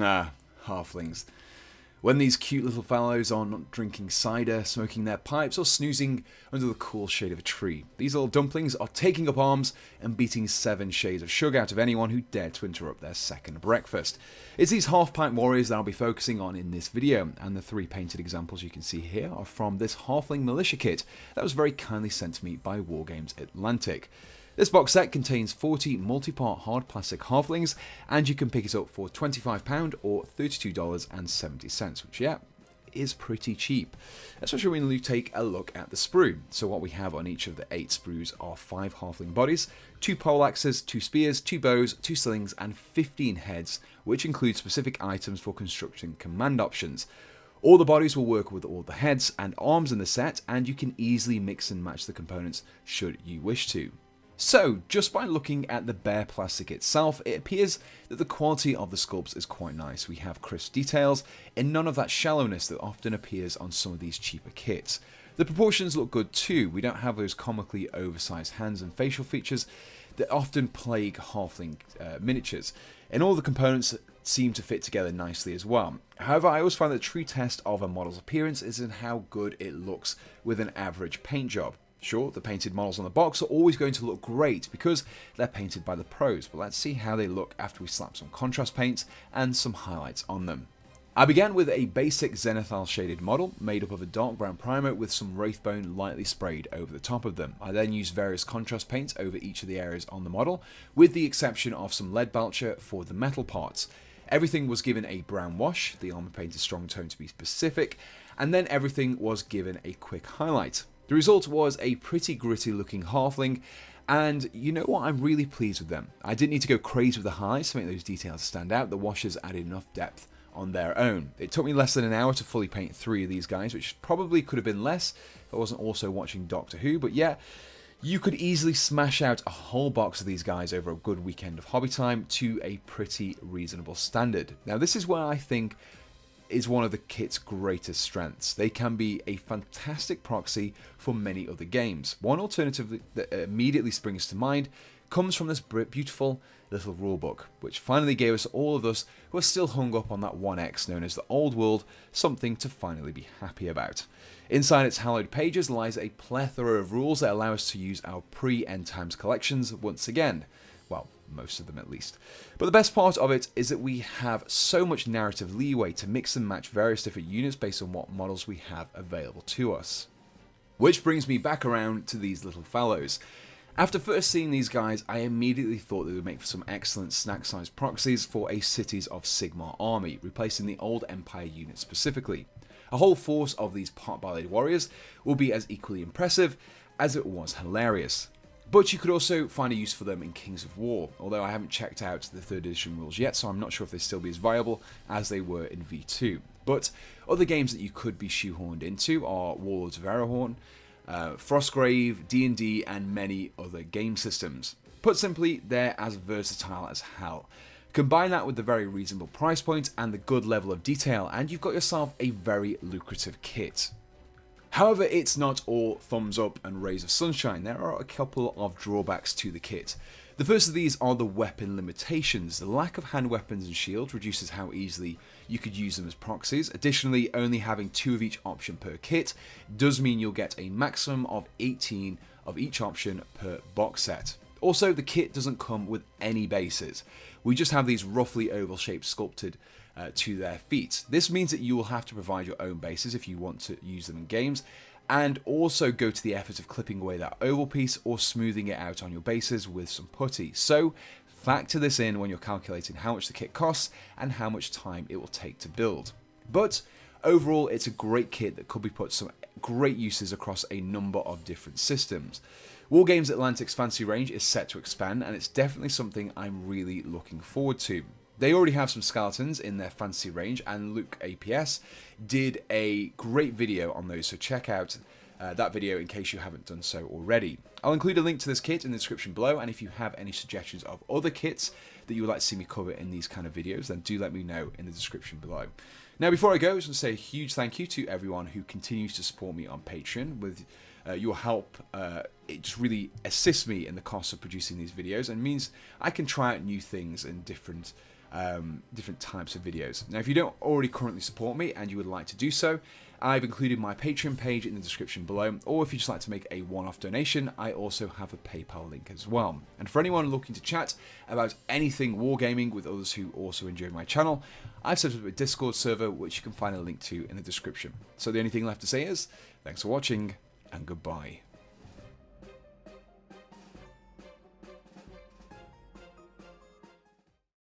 Ah, halflings. When these cute little fellows are not drinking cider, smoking their pipes, or snoozing under the cool shade of a tree, these little dumplings are taking up arms and beating 7 shades of sugar out of anyone who dared to interrupt their second breakfast. It's these half-pint warriors that I'll be focusing on in this video, and the 3 painted examples you can see here are from this Halfling Militia kit that was very kindly sent to me by Wargames Atlantic. This box set contains 40 multi-part hard plastic halflings, and you can pick it up for £25 or $32.70, which, yeah, is pretty cheap, especially when you take a look at the sprue. So what we have on each of the 8 sprues are 5 halfling bodies, 2 poleaxes, 2 spears, 2 bows, 2 slings, and 15 heads, which include specific items for constructing command options. All the bodies will work with all the heads and arms in the set, and you can easily mix and match the components should you wish to. So, just by looking at the bare plastic itself, it appears that the quality of the sculpts is quite nice. We have crisp details and none of that shallowness that often appears on some of these cheaper kits. The proportions look good too. We don't have those comically oversized hands and facial features that often plague halfling miniatures, and all the components seem to fit together nicely as well. However, I always find that the true test of a model's appearance is in how good it looks with an average paint job. Sure, the painted models on the box are always going to look great because they're painted by the pros, but let's see how they look after we slap some contrast paints and some highlights on them. I began with a basic zenithal shaded model made up of a dark brown primer with some wraithbone lightly sprayed over the top of them. I then used various contrast paints over each of the areas on the model, with the exception of some lead belcher for the metal parts. Everything was given a brown wash, the armor painted strong tone to be specific, and then everything was given a quick highlight. The result was a pretty gritty looking halfling, and you know what, I'm really pleased with them. I didn't need to go crazy with the highlights to make those details stand out. The washes added enough depth on their own. It took me less than an hour to fully paint 3 of these guys, which probably could have been less if I wasn't also watching Doctor Who, but yeah, you could easily smash out a whole box of these guys over a good weekend of hobby time to a pretty reasonable standard. Now this is where I think is one of the kit's greatest strengths. They can be a fantastic proxy for many other games. One alternative that immediately springs to mind comes from this beautiful little rulebook, which finally gave us all of us who are still hung up on that 1X known as the old world something to finally be happy about. Inside its hallowed pages lies a plethora of rules that allow us to use our pre-End Times collections once again. Well, most of them at least. But the best part of it is that we have so much narrative leeway to mix and match various different units based on what models we have available to us. Which brings me back around to these little fellows. After first seeing these guys, I immediately thought they would make for some excellent snack-sized proxies for a Cities of Sigmar army, replacing the old Empire unit specifically. A whole force of these pot-bellied warriors will be as equally impressive as it was hilarious. But you could also find a use for them in Kings of War, although I haven't checked out the 3rd edition rules yet, so I'm not sure if they still be as viable as they were in V2. But other games that you could be shoehorned into are Warlords of Arrowhorn, Frostgrave, D&D, and many other game systems. Put simply, they're as versatile as hell. Combine that with the very reasonable price point and the good level of detail, and you've got yourself a very lucrative kit. However, it's not all thumbs up and rays of sunshine. There are a couple of drawbacks to the kit. The first of these are the weapon limitations. The lack of hand weapons and shields reduces how easily you could use them as proxies. Additionally, only having 2 of each option per kit does mean you'll get a maximum of 18 of each option per box set. Also, the kit doesn't come with any bases. We just have these roughly oval shapes sculpted to their feet. This means that you will have to provide your own bases if you want to use them in games, and also go to the effort of clipping away that oval piece or smoothing it out on your bases with some putty. So factor this in when you're calculating how much the kit costs and how much time it will take to build. But overall, it's a great kit that could be put to some great uses across a number of different systems. Wargames Atlantic's fancy range is set to expand, and it's definitely something I'm really looking forward to. They already have some skeletons in their fantasy range, and Luke APS did a great video on those, so check out that video in case you haven't done so already. I'll include a link to this kit in the description below, and if you have any suggestions of other kits that you would like to see me cover in these kind of videos, then do let me know in the description below. Now, before I go, I just want to say a huge thank you to everyone who continues to support me on Patreon. With your help, it just really assists me in the cost of producing these videos and means I can try out new things and different different types of videos. Now, if you don't already currently support me and you would like to do so, I've included my Patreon page in the description below, or if you'd just like to make a one-off donation, I also have a PayPal link as well. And for anyone looking to chat about anything wargaming with others who also enjoy my channel, I've set up a Discord server which you can find a link to in the description. So the only thing left to say is, thanks for watching, and goodbye.